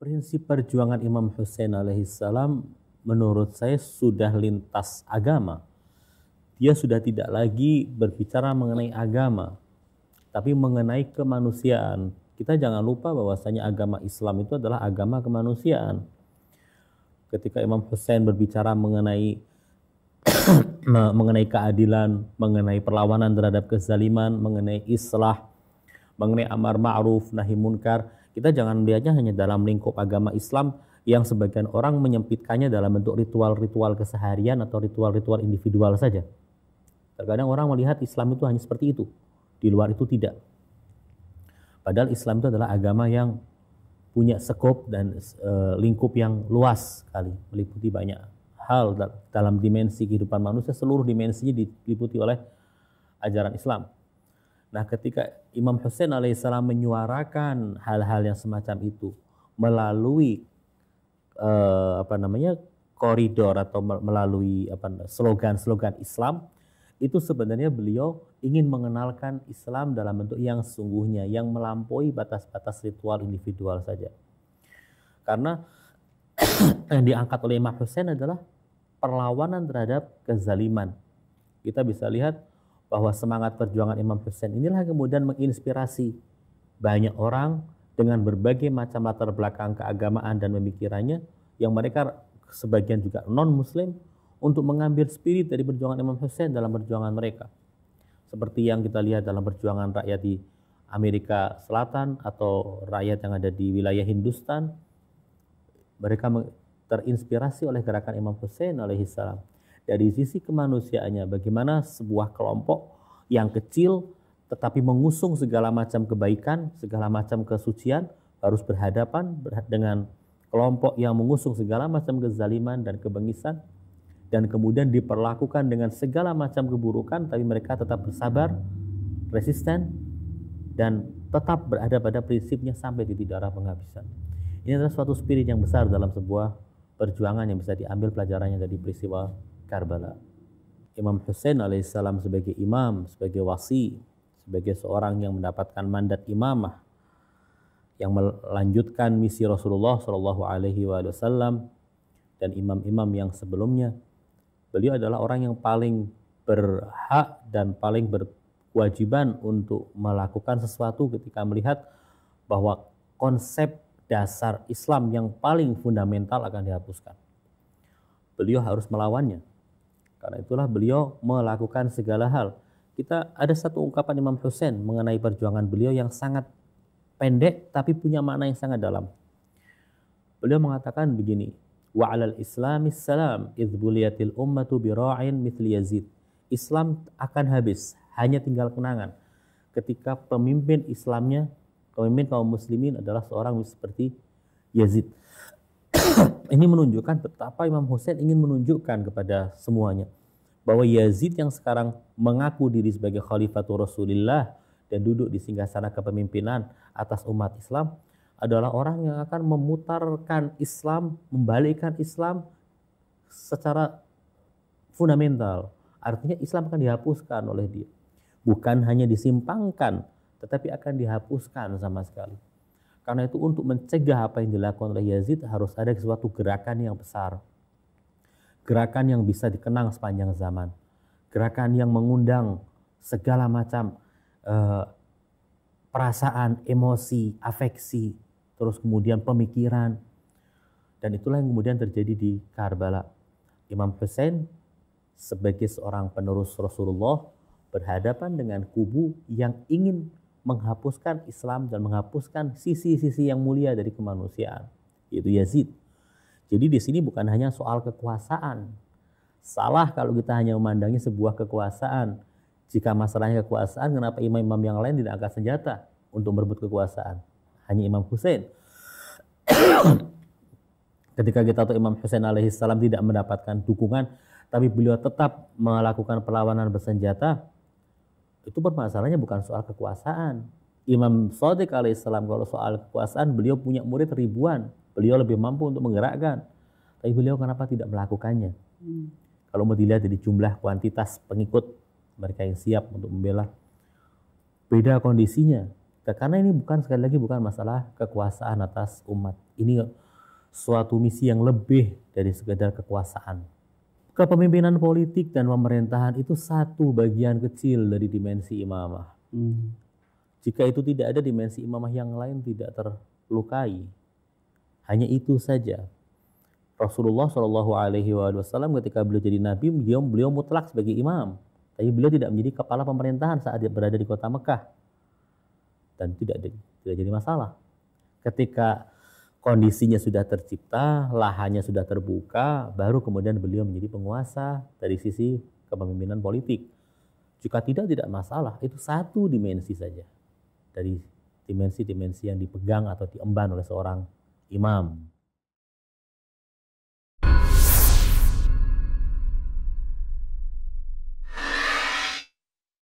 Prinsip perjuangan Imam Hussein alaihissalam menurut saya sudah lintas agama. Dia sudah tidak lagi berbicara mengenai agama, tapi mengenai kemanusiaan. Kita jangan lupa bahwasanya agama Islam itu adalah agama kemanusiaan. Ketika Imam Hussein berbicara mengenai mengenai keadilan, mengenai perlawanan terhadap kezaliman, mengenai islah, mengenai amar ma'ruf, nahi munkar, kita jangan melihatnya hanya dalam lingkup agama Islam yang sebagian orang menyempitkannya dalam bentuk ritual-ritual keseharian atau ritual-ritual individual saja. Terkadang orang melihat Islam itu hanya seperti itu, di luar itu tidak. Padahal Islam itu adalah agama yang punya skop dan lingkup yang luas sekali, meliputi banyak hal dalam dimensi kehidupan manusia, seluruh dimensinya diliputi oleh ajaran Islam. Nah, ketika Imam Hussein alaihissalam menyuarakan hal-hal yang semacam itu melalui koridor atau melalui slogan-slogan Islam, itu sebenarnya beliau ingin mengenalkan Islam dalam bentuk yang sesungguhnya, yang melampaui batas-batas ritual individual saja. Karena yang diangkat oleh Imam Hussein adalah perlawanan terhadap kezaliman. Kita bisa lihat bahwa semangat perjuangan Imam Hussein inilah kemudian menginspirasi banyak orang dengan berbagai macam latar belakang keagamaan dan pemikirannya, yang mereka sebagian juga non-muslim, untuk mengambil spirit dari perjuangan Imam Hussein dalam perjuangan mereka. Seperti yang kita lihat dalam perjuangan rakyat di Amerika Selatan atau rakyat yang ada di wilayah Hindustan, mereka terinspirasi oleh gerakan Imam Hussein alaihissalam. Dari sisi kemanusiaannya, bagaimana sebuah kelompok yang kecil tetapi mengusung segala macam kebaikan, segala macam kesucian, harus berhadapan dengan kelompok yang mengusung segala macam kezaliman dan kebengisan, dan kemudian diperlakukan dengan segala macam keburukan, tapi mereka tetap bersabar, resisten, dan tetap berada pada prinsipnya sampai titik darah penghabisan. Ini adalah suatu spirit yang besar dalam sebuah perjuangan yang bisa diambil pelajarannya dari peristiwa Karbala. Imam Hussein alaihissalam sebagai imam, sebagai wasi, sebagai seorang yang mendapatkan mandat imamah, yang melanjutkan misi Rasulullah Shallallahu Alaihi Wasallam dan imam-imam yang sebelumnya, beliau adalah orang yang paling berhak dan paling berkewajiban untuk melakukan sesuatu ketika melihat bahwa konsep dasar Islam yang paling fundamental akan dihapuskan. Beliau harus melawannya. Karena itulah beliau melakukan segala hal. Kita ada satu ungkapan Imam Hussein mengenai perjuangan beliau yang sangat pendek tapi punya makna yang sangat dalam. Beliau mengatakan begini, wa 'alal islami salam idz buliyatil ummatu bira'in mithli Yazid. Islam akan habis, hanya tinggal kenangan ketika pemimpin Islamnya, pemimpin kaum muslimin adalah seorang seperti Yazid. Ini menunjukkan betapa Imam Hussein ingin menunjukkan kepada semuanya bahwa Yazid yang sekarang mengaku diri sebagai Khalifatul Rasulillah dan duduk di singgasana kepemimpinan atas umat Islam adalah orang yang akan memutarkan Islam, membalikkan Islam secara fundamental. Artinya Islam akan dihapuskan oleh dia. Bukan hanya disimpangkan, tetapi akan dihapuskan sama sekali. Karena itu untuk mencegah apa yang dilakukan oleh Yazid harus ada suatu gerakan yang besar. Gerakan yang bisa dikenang sepanjang zaman. Gerakan yang mengundang segala macam perasaan, emosi, afeksi, terus kemudian pemikiran. Dan itulah yang kemudian terjadi di Karbala. Imam Hussein sebagai seorang penerus Rasulullah berhadapan dengan kubu yang ingin menghapuskan Islam dan menghapuskan sisi-sisi yang mulia dari kemanusiaan, yaitu Yazid. Jadi di sini bukan hanya soal kekuasaan. Salah kalau kita hanya memandangnya sebuah kekuasaan. Jika masalahnya kekuasaan, kenapa imam-imam yang lain tidak angkat senjata untuk merebut kekuasaan? Hanya Imam Hussein. Ketika kita tahu Imam Hussein alaihissalam tidak mendapatkan dukungan, tapi beliau tetap melakukan perlawanan bersenjata, itu permasalahannya bukan soal kekuasaan. Imam Shadiq alaihissalam kalau soal kekuasaan, beliau punya murid ribuan, beliau lebih mampu untuk menggerakkan. Tapi beliau kenapa tidak melakukannya? Kalau mau dilihat dari jumlah kuantitas pengikut mereka yang siap untuk membela, beda kondisinya. Karena ini bukan, sekali lagi, bukan masalah kekuasaan atas umat. Ini suatu misi yang lebih dari sekedar kekuasaan. Kepemimpinan politik dan pemerintahan itu satu bagian kecil dari dimensi imamah. Jika itu tidak ada, dimensi imamah yang lain tidak terlukai. Hanya itu saja. Rasulullah Shallallahu Alaihi Wasallam ketika beliau jadi nabi, beliau mutlak sebagai imam. Tapi beliau tidak menjadi kepala pemerintahan saat dia berada di kota Mekah. Dan tidak jadi masalah. Ketika kondisinya sudah tercipta, lahannya sudah terbuka, baru kemudian beliau menjadi penguasa dari sisi kepemimpinan politik. Jika tidak masalah, itu satu dimensi saja dari dimensi-dimensi yang dipegang atau diemban oleh seorang imam.